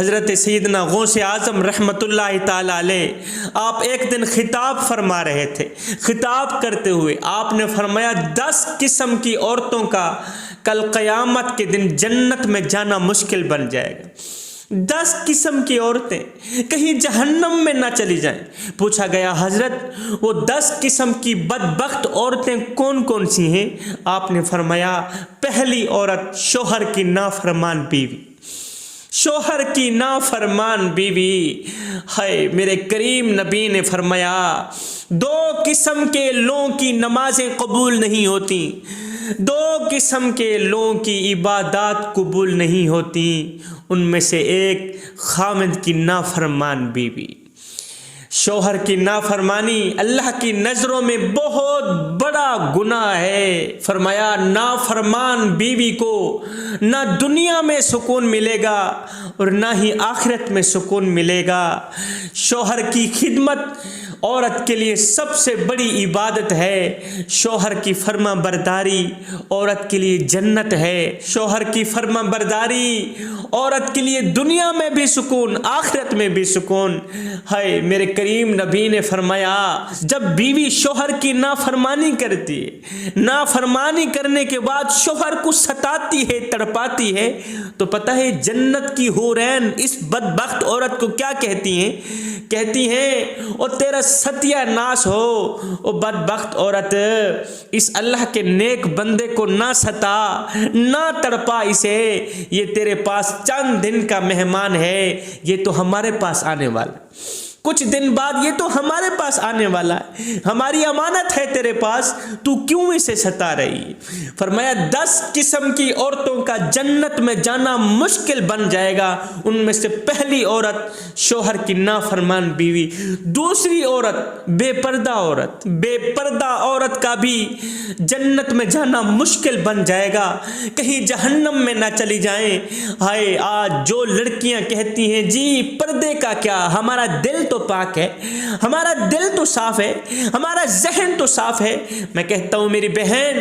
حضرت سیدنا غوث اعظم رحمۃ اللہ تعالی علیہ آپ ایک دن خطاب فرما رہے تھے۔ خطاب کرتے ہوئے آپ نے فرمایا 10 قسم کی عورتوں کا کل قیامت کے دن جنت میں جانا مشکل بن جائے گا۔ 10 قسم کی عورتیں کہیں جہنم میں نہ چلی جائیں۔ پوچھا گیا حضرت وہ 10 قسم کی بدبخت عورتیں کون کون سی ہیں؟ آپ نے فرمایا پہلی عورت شوہر کی نافرمان بیوی، شوہر کی نافرمان بیوی۔ ہے میرے کریم نبی نے فرمایا 2 قسم کے لوگوں کی نمازیں قبول نہیں ہوتی، 2 قسم کے لوگوں کی عبادات قبول نہیں ہوتی، ان میں سے ایک خاوند کی نافرمان بیوی۔ شوہر کی نافرمانی اللہ کی نظروں میں بہت بڑا گناہ ہے۔ فرمایا نافرمان بیوی کو نہ دنیا میں سکون ملے گا اور نہ ہی آخرت میں سکون ملے گا۔ شوہر کی خدمت عورت کے لیے سب سے بڑی عبادت ہے۔ شوہر کی فرما برداری عورت کے لیے جنت ہے۔ شوہر کی فرما برداری عورت کے لیے دنیا میں بھی سکون، آخرت میں بھی سکون ہے۔ میرے کریم نبی نے فرمایا جب بیوی شوہر کی نافرمانی کرتی ہے، نافرمانی کرنے کے بعد شوہر کو ستاتی ہے، تڑپاتی ہے، تو پتہ ہے جنت کی حورین اس بدبخت عورت کو کیا کہتی ہیں؟ کہتی ہیں او تیرا ستیہ ناس ہو، او بدبخت عورت، اس اللہ کے نیک بندے کو نہ ستا، نہ تڑپا اسے، یہ تیرے پاس چند دن کا مہمان ہے، یہ تو ہمارے پاس آنے والا، کچھ دن بعد یہ تو ہمارے پاس آنے والا ہے، ہماری امانت ہے تیرے پاس، تو کیوں اسے ستا رہی؟ فرمایا 10 قسم کی عورتوں کا جنت میں جانا مشکل بن جائے گا۔ ان میں سے پہلی عورت شوہر کی نافرمان بیوی، دوسری عورت بے پردہ عورت، بے پردہ عورت کا بھی جنت میں جانا مشکل بن جائے گا، کہیں جہنم میں نہ چلی جائیں۔ ہائے آج جو لڑکیاں کہتی ہیں جی پردے کا کیا، ہمارا دل تو پاک ہے، ہمارا دل تو صاف ہے، ہمارا ذہن تو صاف ہے۔ میں کہتا ہوں میری بہن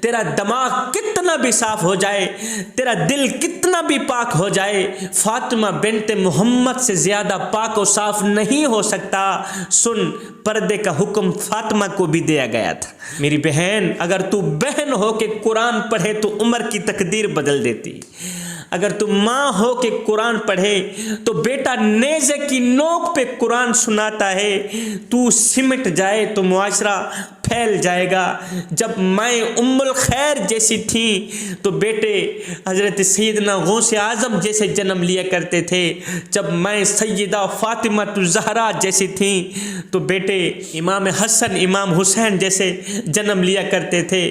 تیرا دماغ کتنا بھی صاف ہو جائے، تیرا دل کتنا بھی پاک ہو جائے، فاطمہ بنت محمد سے زیادہ پاک و صاف نہیں ہو سکتا۔ سن پردے کا حکم فاطمہ کو بھی دیا گیا تھا۔ میری بہن اگر تو بہن ہو کے قرآن پڑھے تو عمر کی تقدیر بدل دیتی، اگر تو ماں ہو کے قرآن پڑھے تو بیٹا نیزے کی نوک پہ قرآن سناتا ہے، تو سمٹ جائے تو معاشرہ پھیل جائے گا۔ جب مائیں ام الخیر جیسی تھیں تو بیٹے حضرت سیدنا غوث اعظم جیسے جنم لیا کرتے تھے، جب مائیں سیدہ فاطمہ الزہرا جیسی تھیں تو بیٹے امام حسن امام حسین جیسے جنم لیا کرتے تھے۔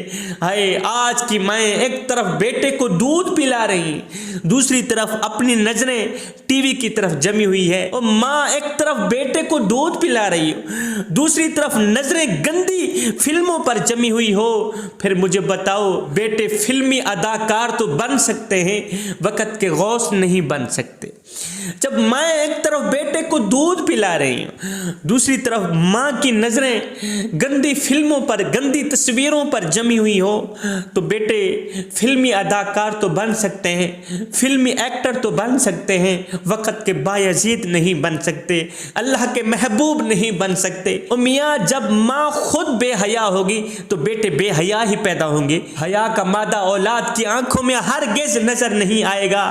ہائے آج کی مائیں ایک طرف بیٹے کو دودھ پلا رہی، دوسری طرف اپنی نظریں ٹی وی کی طرف جمی ہوئی ہے، اور ماں ایک طرف بیٹے کو دودھ پلا رہی ہو، دوسری طرف نظریں گندی فلموں پر جمی ہوئی ہو، پھر مجھے بتاؤ بیٹے فلمی اداکار تو بن سکتے ہیں، وقت کے غوث نہیں بن سکتے۔ جب ماں ایک طرف بیٹے کو دودھ پلا رہی ہوں، دوسری طرف ماں کی نظریں گندی فلموں پر، گندی تصویروں پر جمی ہوئی ہو، تو بیٹے فلمی اداکار تو بن سکتے ہیں، فلمی ایکٹر تو بن سکتے ہیں، وقت کے بایزید نہیں بن سکتے، اللہ کے محبوب نہیں بن سکتے۔ اور میاں جب ماں خود بے حیا ہوگی تو بیٹے بے حیا ہی پیدا ہوں گے۔ حیا کا مادہ اولاد کی آنکھوں میں ہرگز نظر نہیں آئے گا۔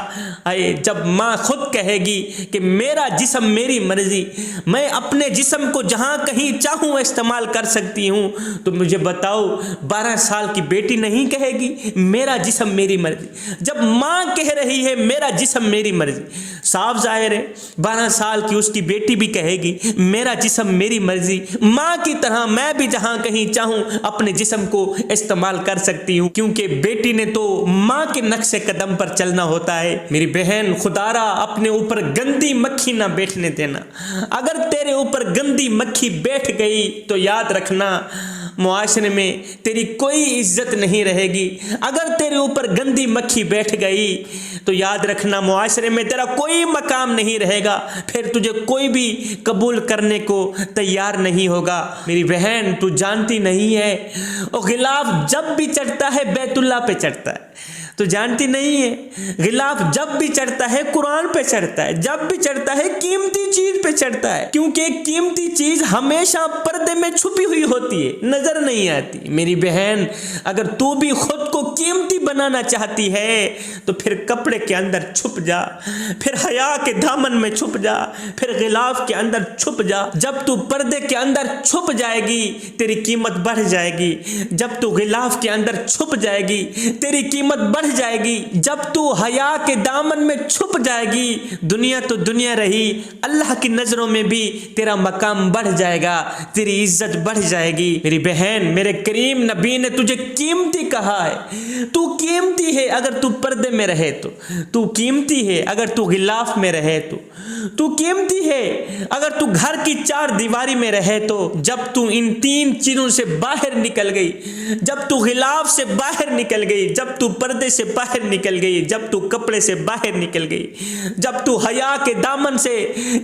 جب ماں خود کہے گی کہ میرا جسم میری مرضی، میں اپنے جسم کو جہاں کہیں چاہوں استعمال کر سکتی ہوں، تو مجھے بتاؤ 12 سال کی بیٹی نہیں کہے گی میرا جسم میری مرضی؟ جب ماں کہہ رہی ہے میرا جسم میری مرضی، صاف ظاہر ہے 12 سال کی اس کی بیٹی بھی کہے گی میرا جسم میری مرضی، ماں کی طرح میں بھی جہاں کہیں چاہوں اپنے جسم کو استعمال کر سکتی ہوں، کیونکہ بیٹی نے تو ماں کے نقش قدم پر چلنا ہوتا ہے۔ میری بہن خدارا اپنے اوپر گندی مکھی نہ بیٹھنے دینا، اگر تیرے اوپر گندی مکھی بیٹھ گئی تو یاد رکھنا معاشرے میں تیری کوئی عزت نہیں رہے گی۔ اگر تیرے اوپر گندی مکھی بیٹھ گئی تو یاد رکھنا معاشرے میں تیرا کوئی مقام نہیں رہے گا، پھر تجھے کوئی بھی قبول کرنے کو تیار نہیں ہوگا۔ میری بہن تو جانتی نہیں ہے، اور غلاف جب بھی چڑھتا ہے بیت اللہ پہ چڑھتا ہے، تو جانتی نہیں ہے غلاف جب بھی چڑھتا ہے قرآن پہ چڑھتا ہے، جب بھی چڑھتا ہے قیمتی چیز پہ چڑھتا ہے، کیونکہ قیمتی چیز ہمیشہ پردے میں چھپی ہوئی ہوتی ہے، نظر نہیں آتی۔ میری بہن، اگر تو بھی خود کو قیمتی بنانا چاہتی ہے تو پھر کپڑے کے اندر چھپ جا، پھر حیا کے دامن میں چھپ جا، پھر غلاف کے اندر چھپ جا۔ جب تو پردے کے اندر چھپ جائے گی تیری قیمت بڑھ جائے گی، جب تو غلاف کے اندر چھپ جائے گی تیری قیمت بڑھ جائے گی، جب تو حیا کے دامن میں چھپ جائے گی دنیا تو دنیا رہی، اللہ کی نظروں میں بھی تیرا مقام بڑھ جائے گا، تیری عزت بڑھ جائے گی۔ میری بہن، میرے کریم نبی نے تجھے قیمتی کہا ہے، تو قیمتی ہے اگر تو پردے میں رہے تو قیمتی ہے اگر تو غلاف میں رہے تو قیمتی ہے اگر تو گھر کی چار دیواری میں رہے تو۔ جب تو ان تین چیزوں سے باہر نکل گئی، جب تو غلاف سے باہر نکل گئی، جب تو پردے سے باہر نکل گئی، جب تو کپڑے سے باہر نکل گئی، جب تو حیا کے دامن سے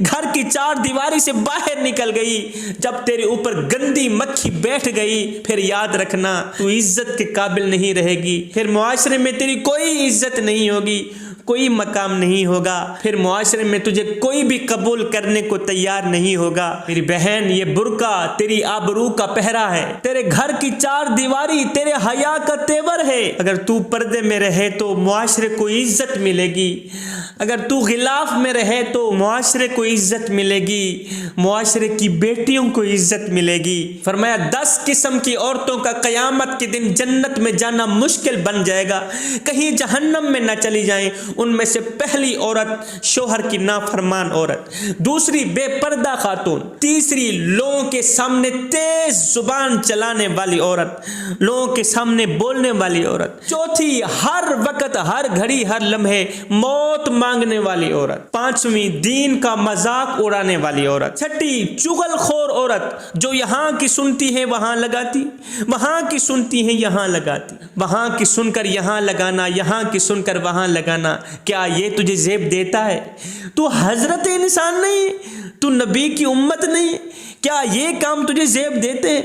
گھر کی چار دیواری سے باہر نکل گئی، جب تیرے اوپر گندی مکھی بیٹھ گئی، پھر یاد رکھنا تو عزت کے قابل نہیں رہے گی، پھر معاشرے میں تیری کوئی عزت نہیں ہوگی، کوئی مقام نہیں ہوگا، پھر معاشرے میں تجھے کوئی بھی قبول کرنے کو تیار نہیں ہوگا۔ میری بہن، یہ برقع تیری آبرو کا پہرا ہے، تیرے گھر کی چار دیواری تیرے حیا کا تیور ہے۔ اگر تو پردے میں رہے تو معاشرے کو عزت ملے گی، اگر تو غلاف میں رہے تو معاشرے کو عزت ملے گی، معاشرے کی بیٹیوں کو عزت ملے گی۔ فرمایا 10 قسم کی عورتوں کا قیامت کے دن جنت میں جانا مشکل بن جائے گا، کہیں جہنم میں نہ چلی جائیں۔ ان میں سے پہلی عورت شوہر کی نافرمان عورت، دوسری بے پردہ خاتون، تیسری لوگوں کے سامنے تیز زبان چلانے والی عورت، لوگوں کے سامنے بولنے والی عورت، چوتھی ہر وقت ہر گھڑی ہر لمحے موت مانگنے والی عورت، پانچویں دین کا مذاق اڑانے والی عورت، چھٹی چغل خور عورت جو یہاں کی سنتی ہے وہاں لگاتی، وہاں کی سنتی ہے یہاں لگاتی، وہاں کی سن کر یہاں لگانا، یہاں کی سن کر وہاں لگانا۔ کیا یہ تجھے زیب دیتا ہے؟ تو حضرت انسان نہیں، تو نبی کی امت نہیں، کیا یہ کام تجھے زیب دیتے ہیں؟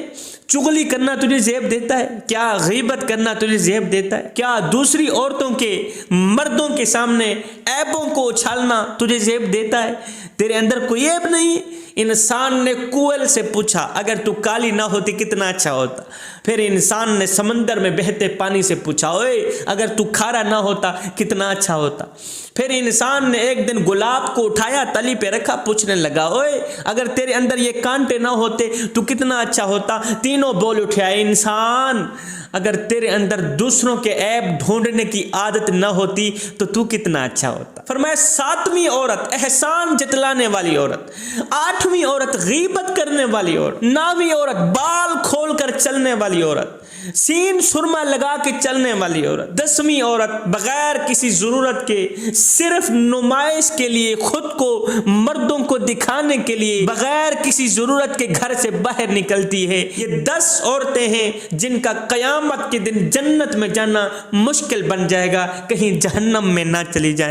چغلی کرنا تجھے زیب دیتا ہے؟ کیا غیبت کرنا تجھے زیب دیتا ہے؟ کیا دوسری عورتوں کے مردوں کے سامنے عیبوں کو اچھالنا تجھے زیب دیتا ہے؟ تیرے اندر کوئی عیب نہیں۔ انسان نے کوئل سے پوچھا اگر تو کالی نہ ہوتی کتنا اچھا ہوتا۔ پھر انسان نے سمندر میں بہتے پانی سے پوچھا اوے اگر تو کھارا نہ ہوتا کتنا اچھا ہوتا۔ پھر انسان نے ایک دن گلاب کو اٹھایا تلی پہ رکھا، پوچھنے لگا اوے اگر تیرے اندر یہ کانٹے نہ ہوتے تو کتنا اچھا ہوتا۔ تینوں بول اٹھے انسان اگر تیرے اندر دوسروں کے عیب ڈھونڈنے کی عادت نہ ہوتی تو کتنا اچھا ہوتا۔ فرمایا 7ویں عورت احسان جتلانے والی عورت، 8ویں عورت غیبت کرنے والی عورت، 9ویں عورت بال کھول کر چلنے والی عورت، سین سرما لگا کے چلنے والی عورت، 10ویں عورت بغیر کسی ضرورت کے صرف نمائش کے لیے، خود کو مردوں کو دکھانے کے لیے بغیر کسی ضرورت کے گھر سے باہر نکلتی ہے۔ یہ 10 عورتیں ہیں جن کا قیامت کے دن جنت میں جانا مشکل بن جائے گا، کہیں جہنم میں نہ چلی جائے۔